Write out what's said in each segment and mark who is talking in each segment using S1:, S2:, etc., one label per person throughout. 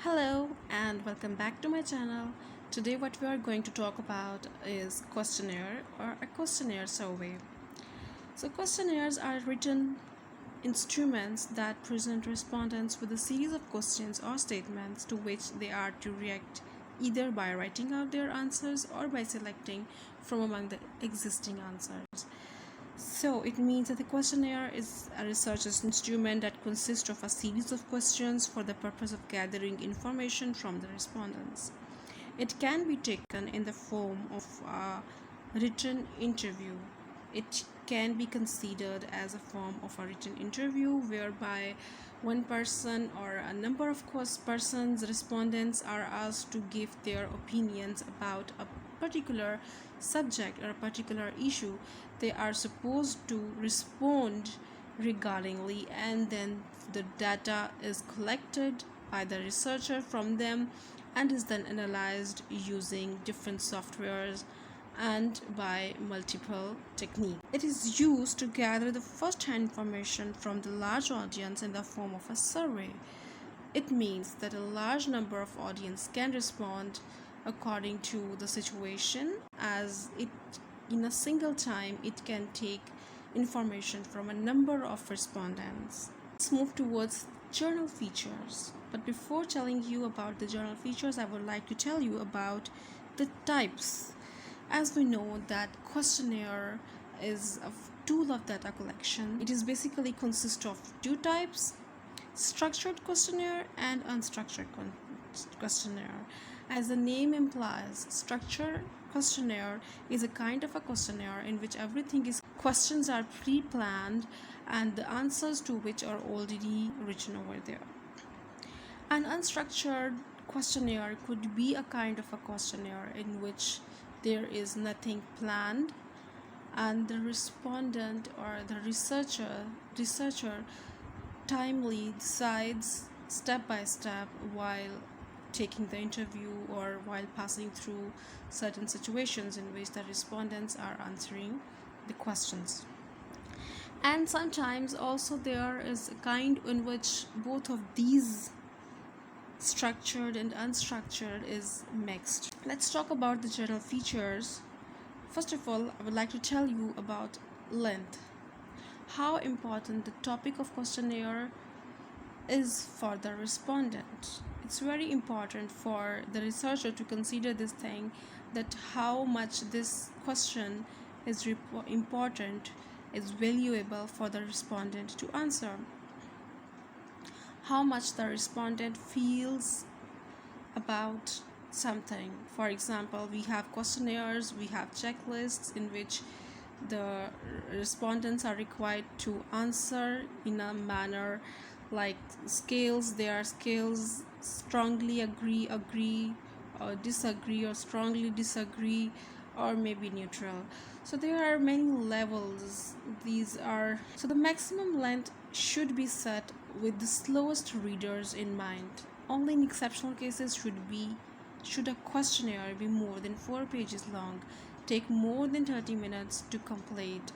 S1: Hello and welcome back to my channel. Today what we are going to talk about is questionnaire or a questionnaire survey. So questionnaires are written instruments that present respondents with a series of questions or statements to which they are to react either by writing out their answers or by selecting from among the existing answers. So it means that the questionnaire is a research instrument that consists of a series of questions for the purpose of gathering information from the respondents. It can be taken in the form of a written interview. It can be considered as a form of a written interview whereby one person or a number of persons, respondents, are asked to give their opinions about a particular subject or a particular issue. They are supposed to respond regardingly, and then the data is collected by the researcher from them and is then analyzed using different softwares and by multiple techniques. It is used to gather the first-hand information from the large audience in the form of a survey. It means that a large number of audience can respond according to the situation, as it in a single time it can take information from a number of respondents. Let's move towards journal features. But before telling you about the journal features, I would like to tell you about the types. As we know that questionnaire is a tool of data collection, it is basically consists of two types: structured questionnaire and unstructured questionnaire. As the name implies, structured questionnaire is a kind of a questionnaire in which everything is questions are pre-planned and the answers to which are already written over there. An unstructured questionnaire could be a kind of a questionnaire in which there is nothing planned and the respondent or the researcher timely decides step by step while taking the interview or while passing through certain situations in which the respondents are answering the questions. And sometimes also there is a kind in which both of these structured and unstructured is mixed. Let's talk about the general features. First of all, I would like to tell you about length. How important the topic of questionnaire is for the respondent. It's very important for the researcher to consider this thing, that how much this question is important, is valuable for the respondent to answer. How much the respondent feels about something. For example, we have questionnaires, we have checklists in which the respondents are required to answer in a manner like scales. There are scales: strongly agree, or disagree, or strongly disagree, or maybe neutral. So there are many levels. So the maximum length should be set with the slowest readers in mind. Only in exceptional cases should a questionnaire be more than 4 pages long, take more than 30 minutes to complete.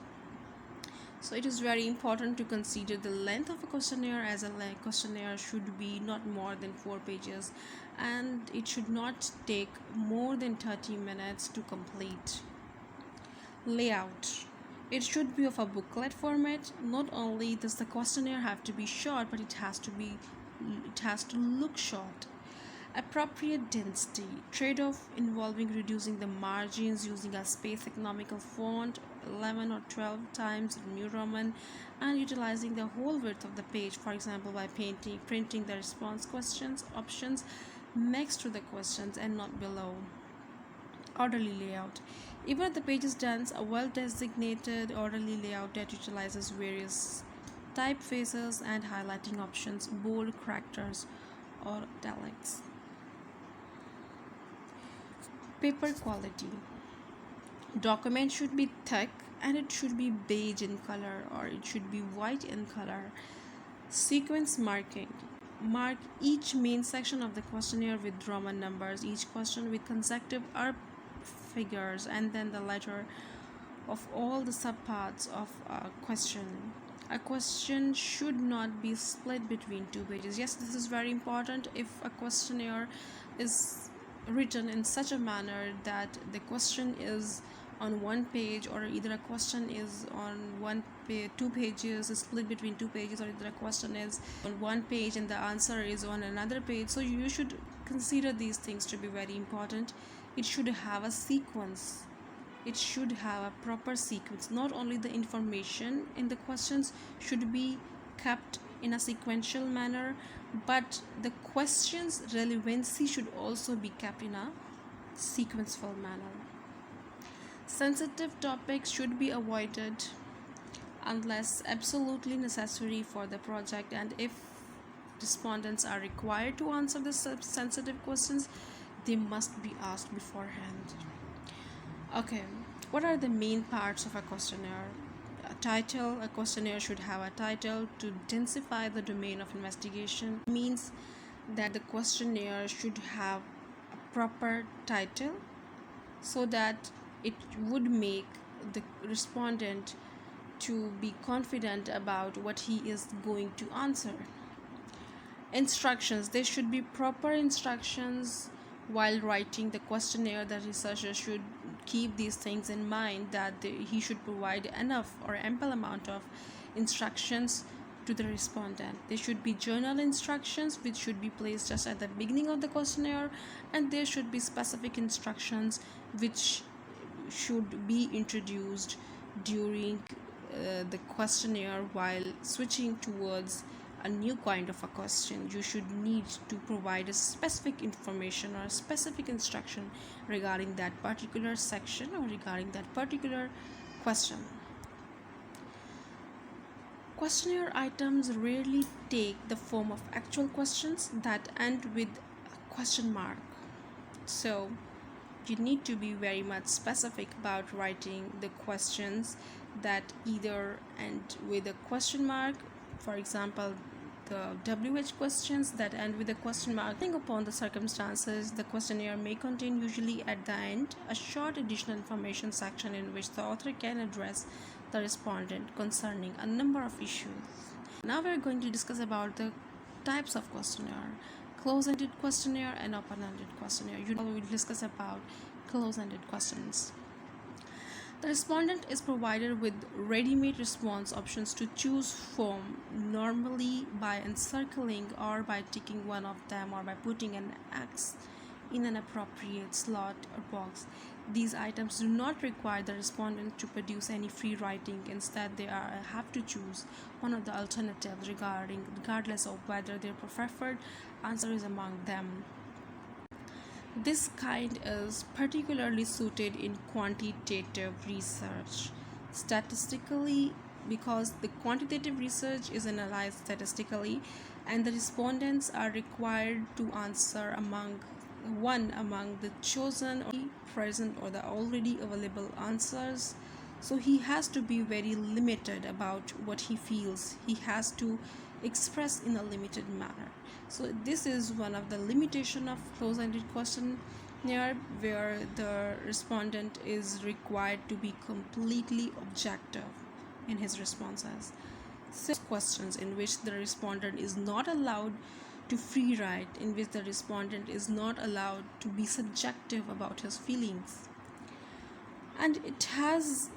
S1: So it is very important to consider the length of a questionnaire, as a questionnaire should be not more than 4 pages and it should not take more than 30 minutes to complete. Layout. It should be of a booklet format. Not only does the questionnaire have to be short, but it has to look short. Appropriate density. Trade-off involving reducing the margins using a space economical font 11 or 12 times New Roman, and utilizing the whole width of the page, for example by printing the response questions options next to the questions and not below. Orderly layout. Even if the page is dense, a well designated orderly layout that utilizes various typefaces and highlighting options, bold characters or italics. Paper quality. Document should be thick and it should be beige in color, or it should be white in color. Sequence marking. Mark each main section of the questionnaire with Roman numbers, each question with consecutive up figures, and then the letter of all the subparts of a question. A question should not be split between two pages. Yes, this is very important. If a questionnaire is written in such a manner that the question is on one page, or either a question is on two pages, is split between two pages, or either a question is on one page and the answer is on another page, so you should consider these things to be very important. It should have a sequence. It should have a proper sequence. Not only the information in the questions should be kept in a sequential manner, but the questions relevancy should also be kept in a sequential manner. Sensitive topics should be avoided unless absolutely necessary for the project, and if respondents are required to answer the sensitive questions, they must be asked beforehand. Okay, what are the main parts of a questionnaire? A title. A questionnaire should have a title to densify the domain of investigation. It means that the questionnaire should have a proper title so that it would make the respondent to be confident about what he is going to answer. Instructions. There should be proper instructions while writing the questionnaire. The researcher should keep these things in mind, that he should provide enough or ample amount of instructions to the respondent. There should be journal instructions which should be placed just at the beginning of the questionnaire, and there should be specific instructions which should be introduced during the questionnaire. While switching towards a new kind of a question, you should need to provide a specific information or a specific instruction regarding that particular section or regarding that particular question. Questionnaire items rarely take the form of actual questions that end with a question mark. So you need to be very much specific about writing the questions that either end with a question mark. For example, the WH questions that end with a question mark. Depending upon the circumstances, the questionnaire may contain, usually at the end, a short additional information section in which the author can address the respondent concerning a number of issues. Now we are going to discuss about the types of questionnaire: close-ended questionnaire and open-ended questionnaire. We will discuss about close-ended questions. The respondent is provided with ready-made response options to choose from, normally by encircling or by ticking one of them, or by putting an X in an appropriate slot or box. These items do not require the respondent to produce any free writing. Instead, they have to choose one of the alternatives regardless of whether their preferred answer is among them. This kind is particularly suited in quantitative research. Statistically, because the quantitative research is analyzed statistically, and the respondents are required to answer among the chosen or present or the already available answers. So he has to be very limited about what he feels. He has to express in a limited manner. So this is one of the limitation of close-ended questionnaire, where the respondent is required to be completely objective in his responses. So questions in which the respondent is not allowed to free write, in which the respondent is not allowed to be subjective about his feelings. And it has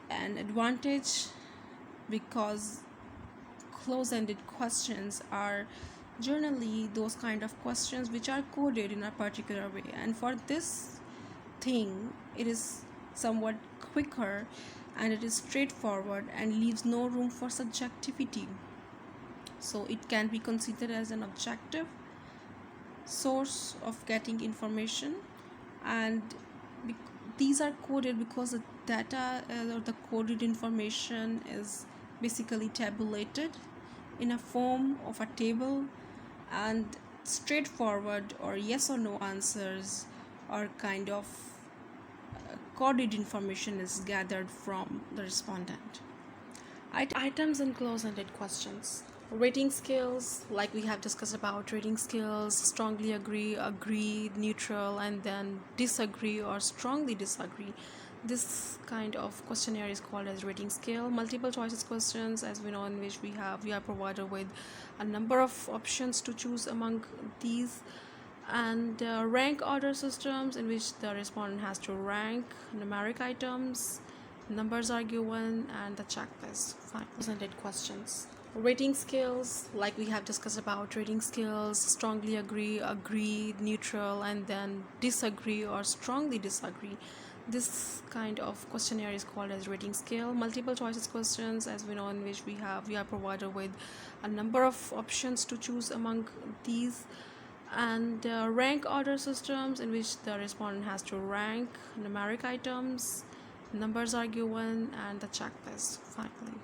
S1: an advantage because close-ended questions are generally those kind of questions which are coded in a particular way, and for this thing it is somewhat quicker and it is straightforward and leaves no room for subjectivity. So it can be considered as an objective source of getting information, and these are coded because the data or the coded information is basically tabulated in a form of a table, and straightforward or yes or no answers or kind of coded information is gathered from the respondent. Items and close-ended questions. Rating scales, like we have discussed about rating scales: strongly agree, neutral, and then disagree or strongly disagree. This kind of questionnaire is called as rating scale. Multiple choices questions, as we know, in which we are provided with a number of options to choose among these, and rank order systems, in which the respondent has to rank numeric items, numbers are given, and the checklist. Fine. Presented questions. Rating scales, like we have discussed about rating scales: strongly agree, agree, neutral, and then disagree or strongly disagree. This kind of questionnaire is called as rating scale. Multiple choices questions, as we know, in which we are provided with a number of options to choose among these, and rank order systems, in which the respondent has to rank numeric items, numbers are given, and the checklist. Finally,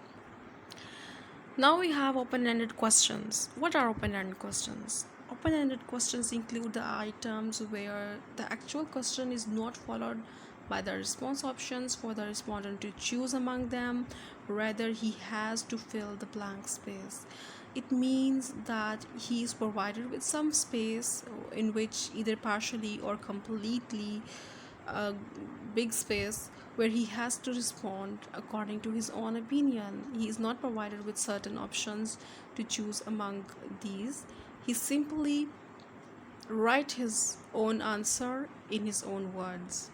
S1: now we have open-ended questions. What are open-ended questions? Open-ended questions include the items where the actual question is not followed by the response options for the respondent to choose among them. Rather, he has to fill the blank space. It means that he is provided with some space in which either partially or completely a big space where he has to respond according to his own opinion. He is not provided with certain options to choose among these. He simply write his own answer in his own words.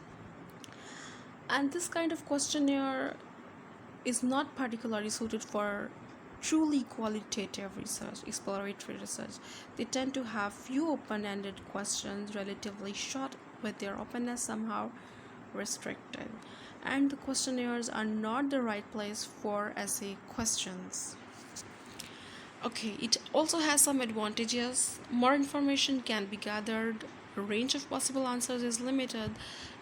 S1: And this kind of questionnaire is not particularly suited for truly qualitative research, exploratory research. They tend to have few open-ended questions, relatively short, with their openness somehow restricted. And the questionnaires are not the right place for essay questions. Okay, it also has some advantages. More information can be gathered. The range of possible answers is limited.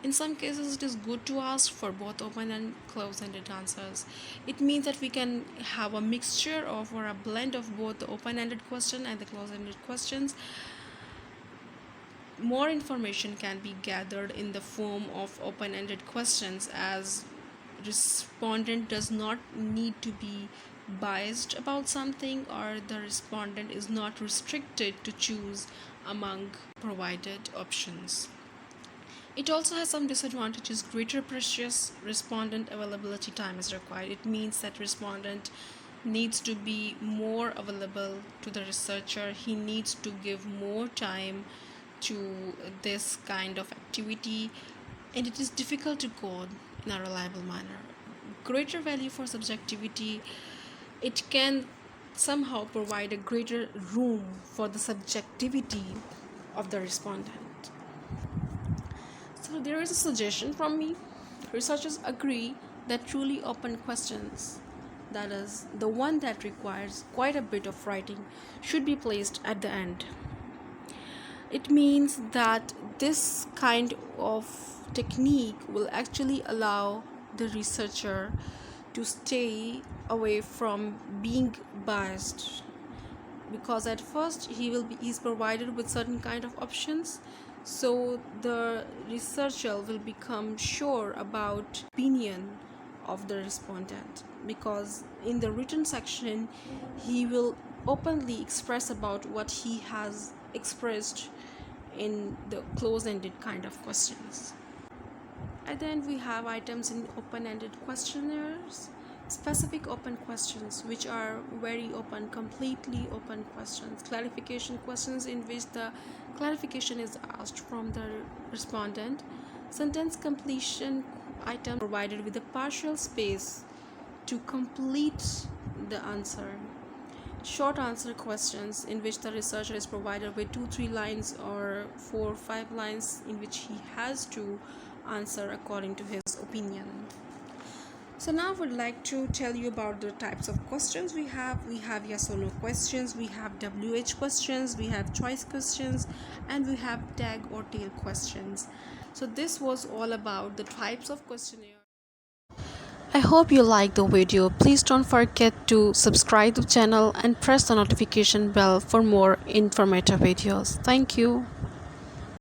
S1: In some cases, it is good to ask for both open and close-ended answers. It means that we can have a mixture of or a blend of both the open-ended question and the close-ended questions. More information can be gathered in the form of open-ended questions, as respondent does not need to be biased about something, or the respondent is not restricted to choose among provided options. It also has some disadvantages. Greater precious respondent availability time is required. It means that respondent needs to be more available to the researcher. He needs to give more time to this kind of activity, and it is difficult to code in a reliable manner. Greater value for subjectivity. It can somehow provide a greater room for the subjectivity of the respondent. So there is a suggestion from me. Researchers agree that truly open questions, that is, the one that requires quite a bit of writing, should be placed at the end. It means that this kind of technique will actually allow the researcher to stay away from being biased, because at first he's provided with certain kind of options, so the researcher will become sure about opinion of the respondent, because in the written section he will openly express about what he has expressed in the close-ended kind of questions. And then we have items in open-ended questionnaires. Specific open questions, which are very open, completely open questions. Clarification questions, in which the clarification is asked from the respondent. Sentence completion item provided with a partial space to complete the answer. Short answer questions, in which the researcher is provided with 2-3 lines or 4-5 lines, in which he has to answer according to his opinion. So now I would like to tell you about the types of questions we have. We have yes or no questions, we have WH questions, we have choice questions, and we have tag or tail questions. So this was all about the types of questionnaire. I hope you liked the video. Please don't forget to subscribe to the channel and press the notification bell for more informative videos. Thank you.